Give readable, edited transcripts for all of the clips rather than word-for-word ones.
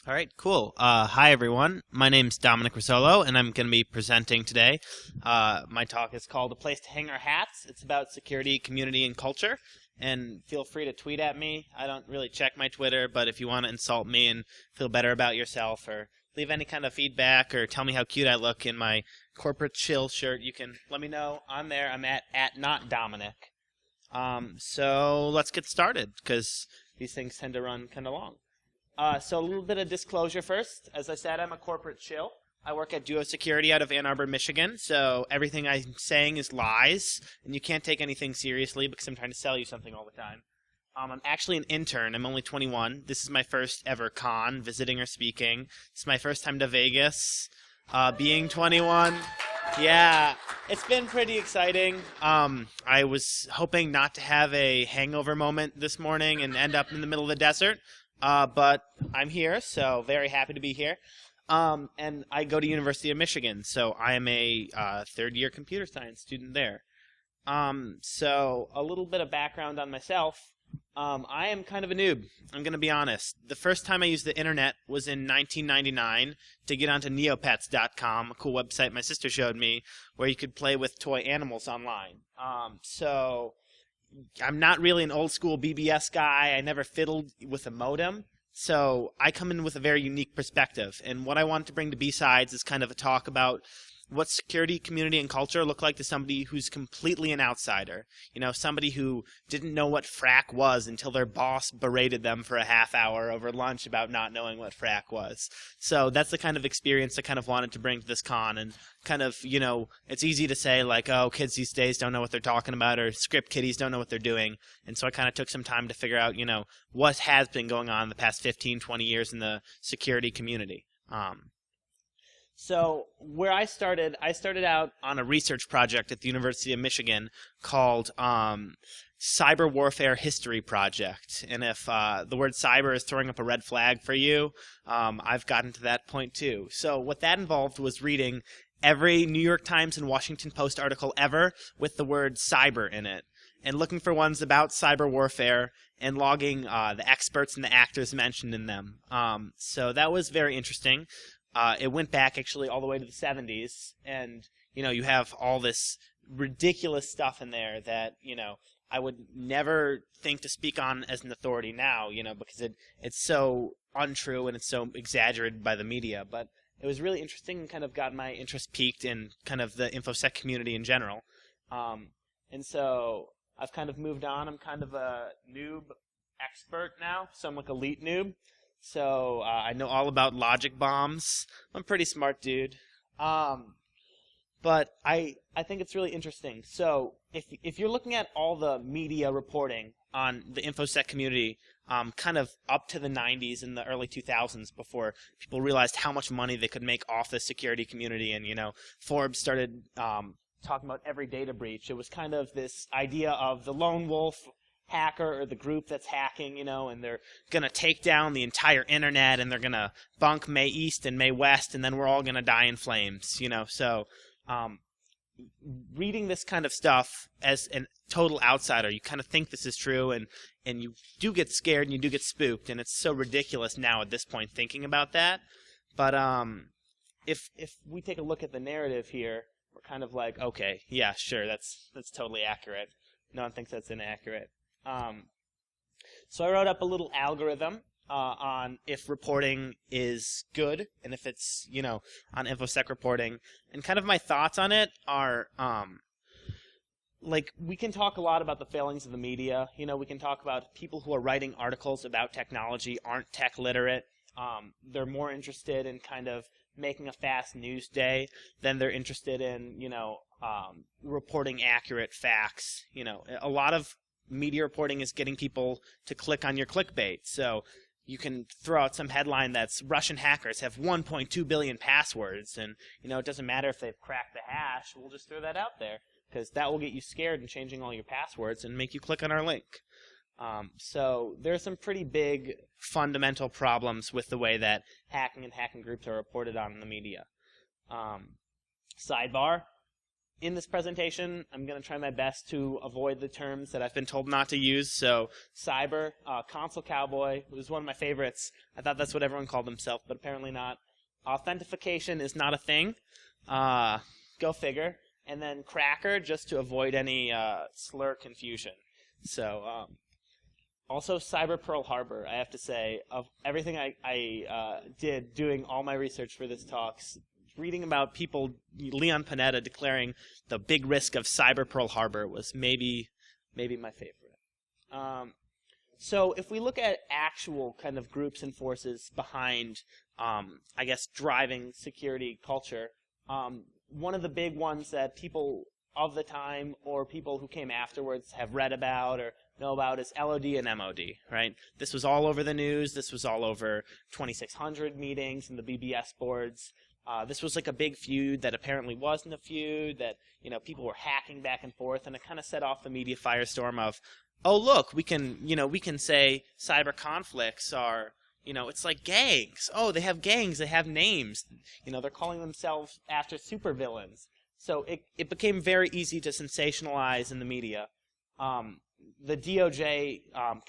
All right, cool. Hi, everyone. My name's Domenic Rizzolo, and I'm going to be presenting today. My talk is called A Place to Hang Our Hats. It's about security, community, and culture. And feel free to tweet at me. I don't really check my Twitter, but if you want to insult me and feel better about yourself or leave any kind of feedback or tell me how cute I look in my corporate chill shirt, you can let me know on there. I'm at not Dominic. So let's get started, because these things tend to run kind of long. So a little bit of disclosure first. As I said, I'm a corporate shill. I work at Duo Security out of Ann Arbor, Michigan, so everything I'm saying is lies, and you can't take anything seriously because I'm trying to sell you something all the time. I'm actually an intern. I'm only 21. This is my first ever con, visiting or speaking. It's my first time to Vegas, being 21. Yeah, it's been pretty exciting. I was hoping not to have a hangover moment this morning and end up in the middle of the desert. But I'm here, so very happy to be here. And I go to University of Michigan, so I am a third-year computer science student there. So a little bit of background on myself. I am kind of a noob, I'm going to be honest. The first time I used the internet was in 1999 to get onto neopets.com, a cool website my sister showed me, where you could play with toy animals online. So I'm not really an old-school BBS guy. I never fiddled with a modem. So I come in with a very unique perspective. And what I want to bring to B-Sides is kind of a talk about what security, community, and culture look like to somebody who's completely an outsider. You know, somebody who didn't know what frack was until their boss berated them for a half hour over lunch about not knowing what frack was. So that's the kind of experience I kind of wanted to bring to this con. And kind of, you know, it's easy to say, like, oh, kids these days don't know what they're talking about, or script kiddies don't know what they're doing. And so I kind of took some time to figure out, you know, what has been going on the past 15, 20 years in the security community. So where I started out on a research project at the University of Michigan called Cyber Warfare History Project. And if the word cyber is throwing up a red flag for you, I've gotten to that point too. So what that involved was reading every New York Times and Washington Post article ever with the word cyber in it, and looking for ones about cyber warfare and logging the experts and the actors mentioned in them. So that was very interesting. It went back actually all the way to the 70s, and, you know, you have all this ridiculous stuff in there that, you know, I would never think to speak on as an authority now, you know, because it's so untrue and it's so exaggerated by the media. But it was really interesting and kind of got my interest piqued in kind of the InfoSec community in general. And so I've kind of moved on. I'm kind of a noob expert now, so I'm like elite noob. So I know all about logic bombs. I'm a pretty smart dude. But I think it's really interesting. So if you're looking at all the media reporting on the InfoSec community, kind of up to the 90s and the early 2000s, before people realized how much money they could make off the security community, and, you know, Forbes started talking about every data breach. It was kind of this idea of the lone wolf hacker or the group that's hacking, you know, and they're going to take down the entire internet, and they're going to bunk May East and May West, and then we're all going to die in flames, you know. So reading this kind of stuff as a total outsider, you kind of think this is true, and you do get scared and you do get spooked, and it's so ridiculous now at this point thinking about that. But if we take a look at the narrative here, we're kind of like, okay, yeah, sure, that's totally accurate. No one thinks that's inaccurate. So I wrote up a little algorithm on if reporting is good and if it's, you know, on InfoSec reporting. And kind of my thoughts on it are, like, we can talk a lot about the failings of the media. You know, we can talk about people who are writing articles about technology aren't tech literate. They're more interested in kind of making a fast news day than they're interested in, you know, reporting accurate facts. You know, a lot of media reporting is getting people to click on your clickbait. So you can throw out some headline that's Russian hackers have 1.2 billion passwords, and, you know, it doesn't matter if they've cracked the hash. We'll just throw that out there because that will get you scared and changing all your passwords and make you click on our link. So there are some pretty big fundamental problems with the way that hacking and hacking groups are reported on in the media. Sidebar, In this presentation, I'm going to try my best to avoid the terms that I've been told not to use. So cyber, console cowboy was one of my favorites. I thought that's what everyone called themselves, but apparently not. Authentication is not a thing. Go figure. And then cracker, just to avoid any slur confusion. So also Cyber Pearl Harbor, I have to say, of everything I did doing all my research for this talk, reading about people, Leon Panetta declaring the big risk of Cyber Pearl Harbor was maybe my favorite. So if we look at actual kind of groups and forces behind, I guess, driving security culture, one of the big ones that people of the time or people who came afterwards have read about or know about is LOD and MOD, right? This was all over the news. This was all over 2600 meetings and the BBS boards. This was like a big feud that apparently wasn't a feud, that, you know, people were hacking back and forth, and it kind of set off the media firestorm of, oh, look, we can say cyber conflicts are, it's like gangs. Oh, they have gangs, they have names. They're calling themselves after supervillains. So it became very easy to sensationalize in the media. The DOJ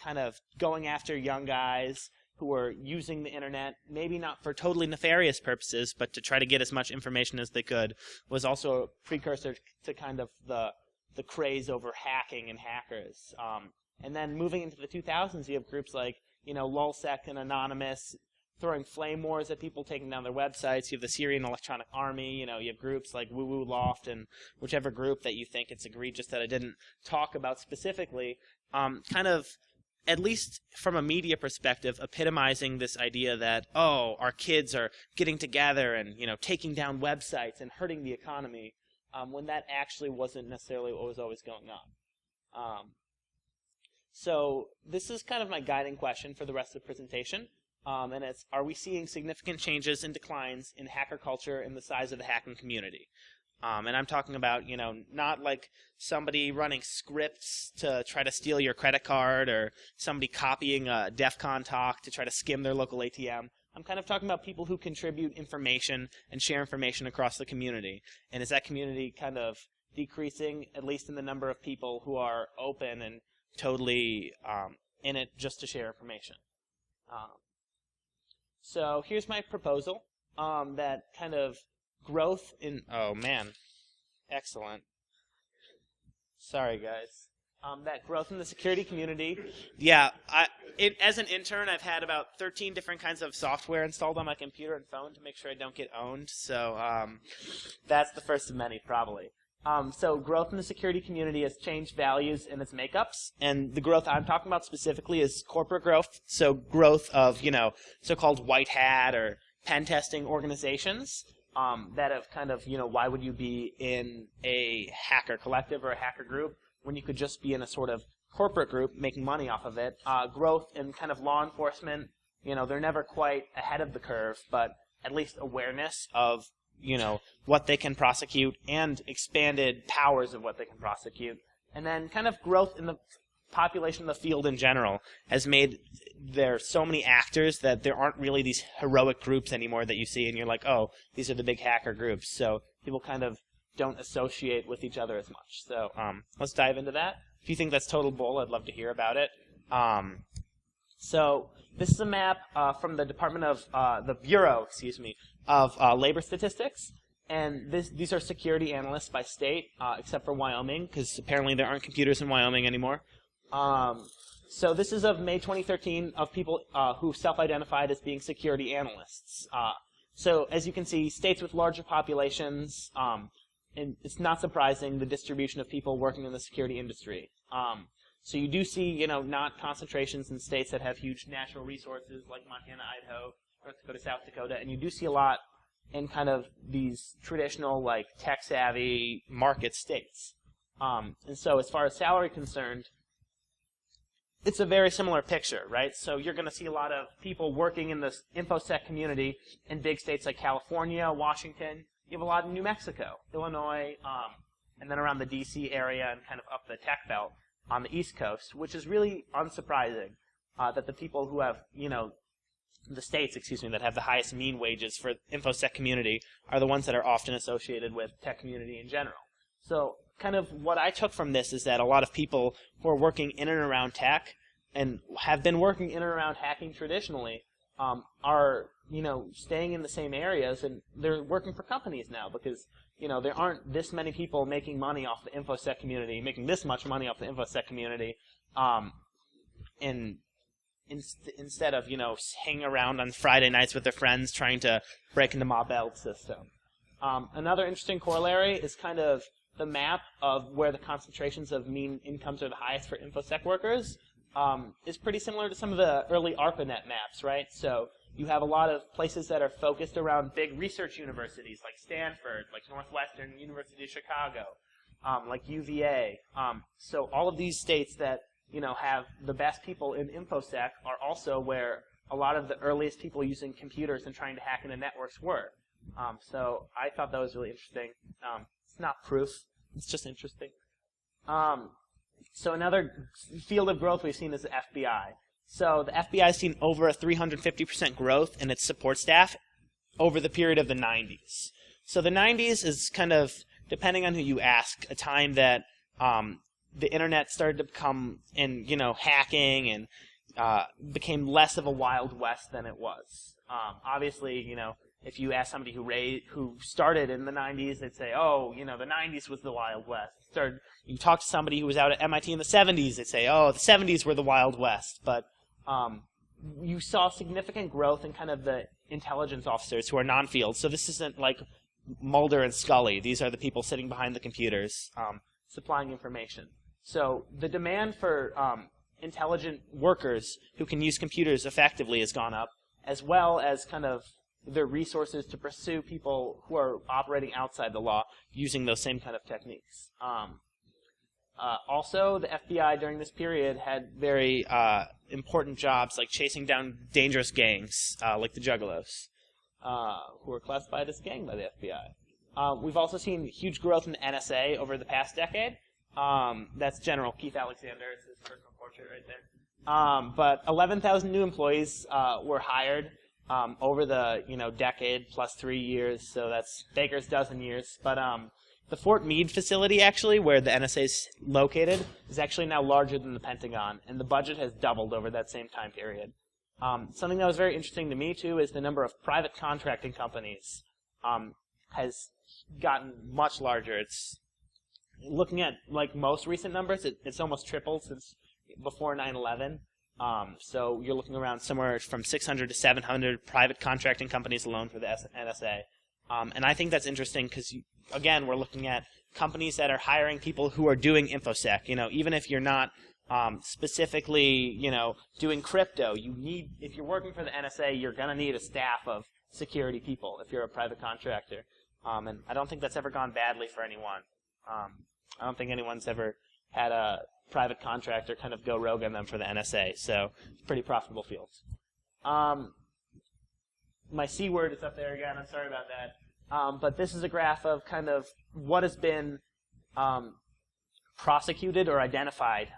kind of going after young guys who were using the internet, maybe not for totally nefarious purposes, but to try to get as much information as they could, was also a precursor to kind of the craze over hacking and hackers. And then moving into the 2000s, you have groups like, LulzSec and Anonymous throwing flame wars at people, taking down their websites. You have the Syrian Electronic Army. You have groups like Woo Woo Loft and whichever group that you think it's egregious that I didn't talk about specifically, kind of, at least from a media perspective, epitomizing this idea that, oh, our kids are getting together and, taking down websites and hurting the economy, when that actually wasn't necessarily what was always going on. So this is kind of my guiding question for the rest of the presentation, and it's, are we seeing significant changes and declines in hacker culture and the size of the hacking community? And I'm talking about, not like somebody running scripts to try to steal your credit card or somebody copying a DEF CON talk to try to skim their local ATM. I'm kind of talking about people who contribute information and share information across the community. And is that community kind of decreasing, at least in the number of people who are open and totally in it just to share information? So here's my proposal that kind of growth in, oh man, excellent. Sorry guys. That growth in the security community. Yeah, as an intern, I've had about 13 different kinds of software installed on my computer and phone to make sure I don't get owned. So that's the first of many, probably. So growth in the security community has changed values and its makeups, and the growth I'm talking about specifically is corporate growth. So growth of, so-called white hat or pen testing organizations. That have kind of, why would you be in a hacker collective or a hacker group when you could just be in a sort of corporate group making money off of it? Growth in kind of law enforcement, they're never quite ahead of the curve, but at least awareness of, what they can prosecute and expanded powers of what they can prosecute. And then kind of growth in the population of the field in general has made there so many actors that there aren't really these heroic groups anymore that you see and you're like, oh, these are the big hacker groups. So people kind of don't associate with each other as much. So let's dive into that. If you think that's total bull, I'd love to hear about it. So this is a map from the Bureau of Labor Statistics. And these are security analysts by state, except for Wyoming, because apparently there aren't computers in Wyoming anymore. So this is of May 2013 of people who self-identified as being security analysts. So as you can see, states with larger populations, and it's not surprising the distribution of people working in the security industry. So you do see, not concentrations in states that have huge natural resources like Montana, Idaho, North Dakota, South Dakota, and you do see a lot in kind of these traditional, like, tech-savvy market states. And so as far as salary concerned, it's a very similar picture, right? So you're going to see a lot of people working in this InfoSec community in big states like California, Washington. You have a lot in New Mexico, Illinois, and then around the D.C. area and kind of up the tech belt on the East Coast, which is really unsurprising that the people who have, the states, that have the highest mean wages for InfoSec community are the ones that are often associated with tech community in general. So kind of what I took from this is that a lot of people who are working in and around tech and have been working in and around hacking traditionally are, staying in the same areas, and they're working for companies now because, there aren't this many people making money off the InfoSec community, making this much money off the InfoSec community, instead of, hanging around on Friday nights with their friends trying to break into Ma Bell's system. Another interesting corollary is kind of the map of where the concentrations of mean incomes are the highest for InfoSec workers is pretty similar to some of the early ARPANET maps, right? So you have a lot of places that are focused around big research universities like Stanford, like Northwestern University of Chicago, like UVA. So all of these states that, have the best people in InfoSec are also where a lot of the earliest people using computers and trying to hack into networks were. So I thought that was really interesting. It's not proof. It's just interesting. So another field of growth we've seen is the FBI. So the FBI has seen over a 350% growth in its support staff over the period of the 90s. So the 90s is kind of, depending on who you ask, a time that the internet started to become, and hacking and became less of a Wild West than it was. Obviously, if you ask somebody who started in the 90s, they'd say, oh, the 90s was the Wild West. You talk to somebody who was out at MIT in the 70s, they'd say, oh, the 70s were the Wild West. But you saw significant growth in kind of the intelligence officers who are non-field. So this isn't like Mulder and Scully. These are the people sitting behind the computers supplying information. So the demand for intelligent workers who can use computers effectively has gone up, as well as kind of their resources to pursue people who are operating outside the law using those same kind of techniques. Also, the FBI during this period had very important jobs like chasing down dangerous gangs like the Juggalos, who were classified as gang by the FBI. We've also seen huge growth in the NSA over the past decade. That's General Keith Alexander. It's his personal portrait right there. But 11,000 new employees were hired over the decade plus 3 years, so that's Baker's dozen years. But the Fort Meade facility, actually, where the NSA is located, is actually now larger than the Pentagon, and the budget has doubled over that same time period. Something that was very interesting to me, too, is the number of private contracting companies has gotten much larger. It's looking at like most recent numbers, it's almost tripled since before 9/11. So you're looking around somewhere from 600 to 700 private contracting companies alone for the NSA. And I think that's interesting because, again, we're looking at companies that are hiring people who are doing InfoSec. Even if you're not specifically, doing crypto, if you're working for the NSA, you're going to need a staff of security people if you're a private contractor. And I don't think that's ever gone badly for anyone. I don't think anyone's ever had a private contractor kind of go rogue on them for the NSA. So it's pretty profitable fields. My C word is up there again. I'm sorry about that. But this is a graph of kind of what has been prosecuted or identified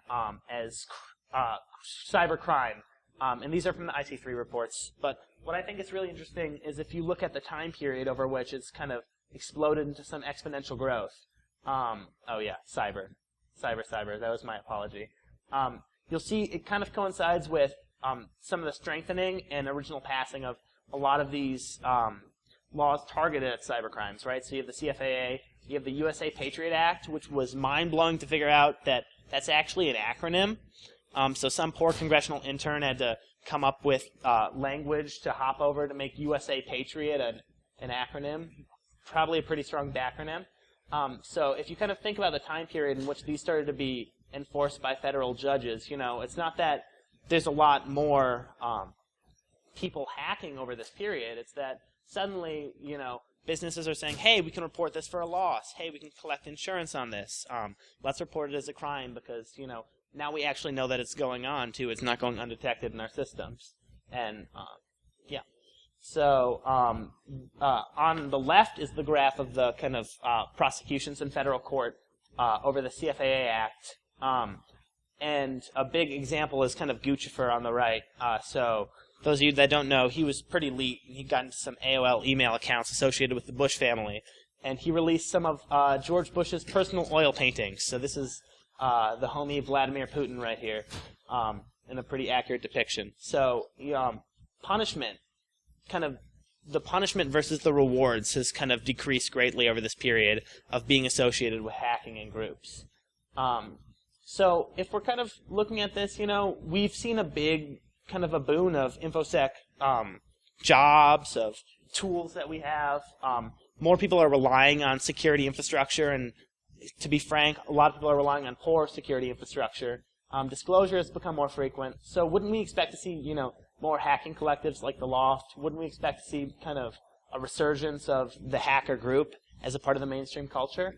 as cybercrime. And these are from the IC3 reports. But what I think is really interesting is if you look at the time period over which it's kind of exploded into some exponential growth. Oh yeah, cyber. That was my apology. You'll see it kind of coincides with some of the strengthening and original passing of a lot of these laws targeted at cybercrimes, right? So you have the CFAA, you have the USA Patriot Act, which was mind-blowing to figure out that that's actually an acronym. So some poor congressional intern had to come up with language to hop over to make USA Patriot an acronym. Probably a pretty strong backronym. So if you kind of think about the time period in which these started to be enforced by federal judges, it's not that there's a lot more people hacking over this period. It's that suddenly, businesses are saying, hey, we can report this for a loss. Hey, we can collect insurance on this. Let's report it as a crime because, now we actually know that it's going on, too. It's not going undetected in our systems. And, yeah. So on the left is the graph of the kind of prosecutions in federal court over the CFAA Act. And a big example is kind of Guccifer on the right. So those of you that don't know, he was pretty elite. He got into some AOL email accounts associated with the Bush family. and he released some of George Bush's personal oil paintings. So this is the homie Vladimir Putin right here, in a pretty accurate depiction. So punishment, kind of the punishment versus the rewards has kind of decreased greatly over this period of being associated with hacking in groups. So if we're kind of looking at this, we've seen a big kind of a boon of InfoSec jobs, of tools that we have. More people are relying on security infrastructure, and to be frank, a lot of people are relying on poor security infrastructure. Disclosure has become more frequent. So wouldn't we expect to see, more hacking collectives like the Loft? Wouldn't we expect to see kind of a resurgence of the hacker group as a part of the mainstream culture?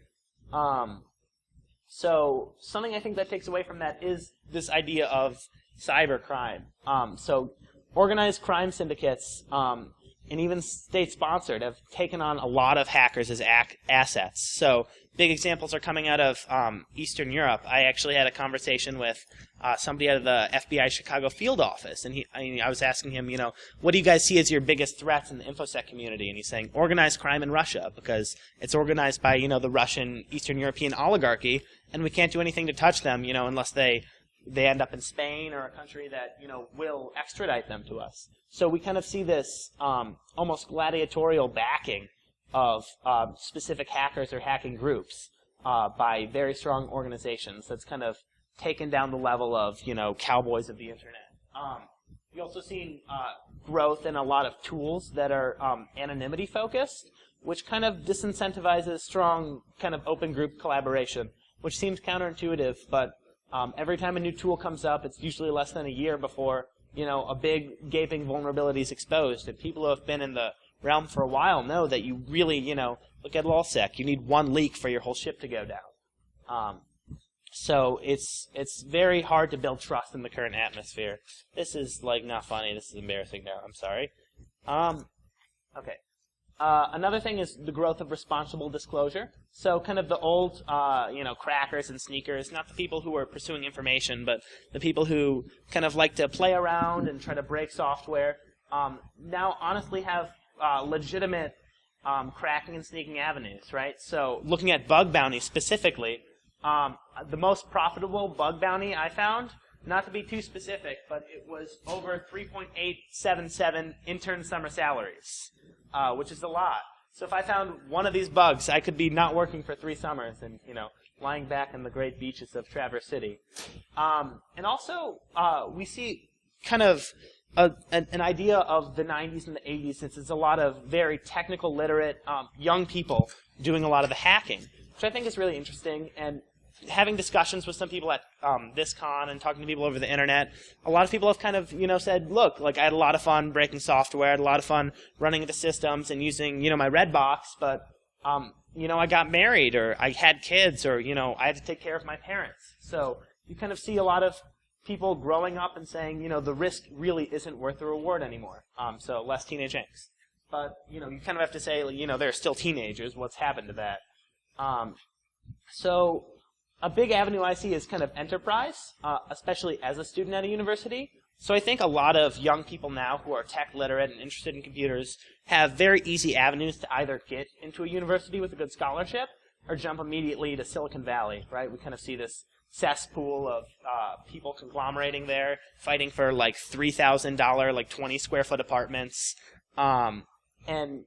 So something I think that takes away from that is this idea of cybercrime. So organized crime syndicates, and even state-sponsored, have taken on a lot of hackers as assets. So big examples are coming out of Eastern Europe. I actually had a conversation with somebody out of the FBI Chicago field office, and I was asking him, what do you guys see as your biggest threats in the InfoSec community? And he's saying organized crime in Russia, because it's organized by, the Russian Eastern European oligarchy, and we can't do anything to touch them, unless they end up in Spain or a country that, will extradite them to us. So we kind of see this almost gladiatorial backing of specific hackers or hacking groups by very strong organizations. That's kind of taken down the level of, cowboys of the internet. We've also seen growth in a lot of tools that are anonymity focused, which kind of disincentivizes strong kind of open group collaboration, which seems counterintuitive, but every time a new tool comes up, it's usually less than a year before, a big gaping vulnerability is exposed. And people who have been in the realm for a while know that you really, look at LulzSec, you need one leak for your whole ship to go down. So it's very hard to build trust in the current atmosphere. This is, not funny. This is embarrassing now. I'm sorry. Okay. Another thing is the growth of responsible disclosure. So kind of the old, crackers and sneakers, not the people who are pursuing information, but the people who kind of like to play around and try to break software, now honestly have legitimate cracking and sneaking avenues, right? So looking at bug bounty specifically, the most profitable bug bounty I found, not to be too specific, but it was over 3.877 intern summer salaries. Which is a lot. So if I found one of these bugs, I could be not working for 3 summers and, lying back in the great beaches of Traverse City. And also, we see kind of an idea of the 90s and the 80s, since it's a lot of very technical, literate, young people doing a lot of the hacking, which I think is really interesting. And having discussions with some people at this con and talking to people over the internet, a lot of people have kind of, said, look, I had a lot of fun breaking software, I had a lot of fun running the systems and using, my red box, but, I got married, or I had kids, or, I had to take care of my parents. So you kind of see a lot of people growing up and saying, the risk really isn't worth the reward anymore. So less teenage angst. But, you kind of have to say, they're still teenagers. What's happened to that? So a big avenue I see is kind of enterprise, especially as a student at a university. So I think a lot of young people now who are tech literate and interested in computers have very easy avenues to either get into a university with a good scholarship or jump immediately to Silicon Valley, right? We kind of see this cesspool of people conglomerating there, fighting for $3,000, 20 square foot apartments. And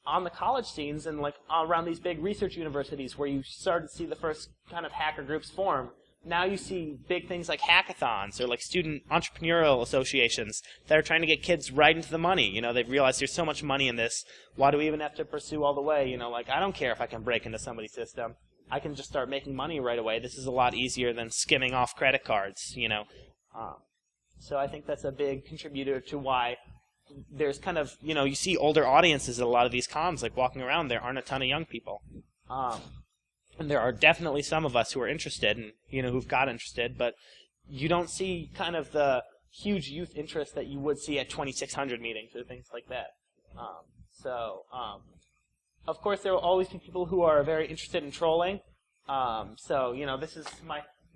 on the college scenes and around these big research universities where you started to see the first kind of hacker groups form, now you see big things like hackathons or student entrepreneurial associations that are trying to get kids right into the money. They've realized there's so much money in this. Why do we even have to pursue all the way? I don't care if I can break into somebody's system. I can just start making money right away. This is a lot easier than skimming off credit cards, So I think that's a big contributor to why there's kind of, you see older audiences at a lot of these cons, walking around. There aren't a ton of young people. And there are definitely some of us who are interested and, who've got interested, but you don't see kind of the huge youth interest that you would see at 2600 meetings or things like that. Of course, there will always be people who are very interested in trolling. This is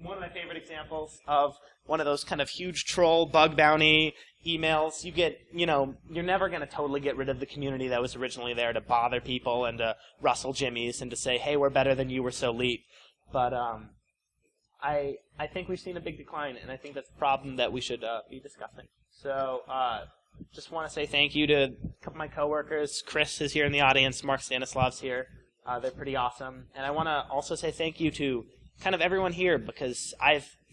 one of my favorite examples of one of those kind of huge troll bug bounty emails. You get, you're never going to totally get rid of the community that was originally there to bother people and to rustle jimmies and to say, hey, we're better than you, we're so elite. But I think we've seen a big decline, and I think that's a problem that we should be discussing. So just want to say thank you to a couple of my coworkers. Chris is here in the audience. Mark Stanislav's here. They're pretty awesome. And I want to also say thank you to kind of everyone here, because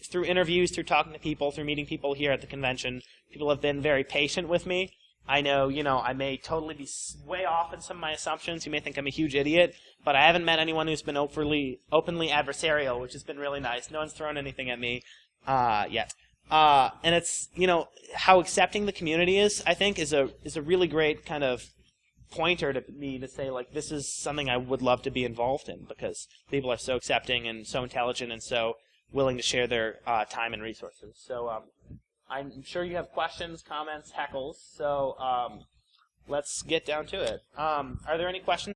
through interviews, through talking to people, through meeting people here at the convention, people have been very patient with me. I know, I may totally be way off in some of my assumptions. You may think I'm a huge idiot, but I haven't met anyone who's been openly adversarial, which has been really nice. No one's thrown anything at me yet. And it's, how accepting the community is, I think, is a really great kind of pointer to me to say, like, this is something I would love to be involved in, because people are so accepting and so intelligent and so willing to share their time and resources. So I'm sure you have questions, comments, heckles, so let's get down to it. Are there any questions?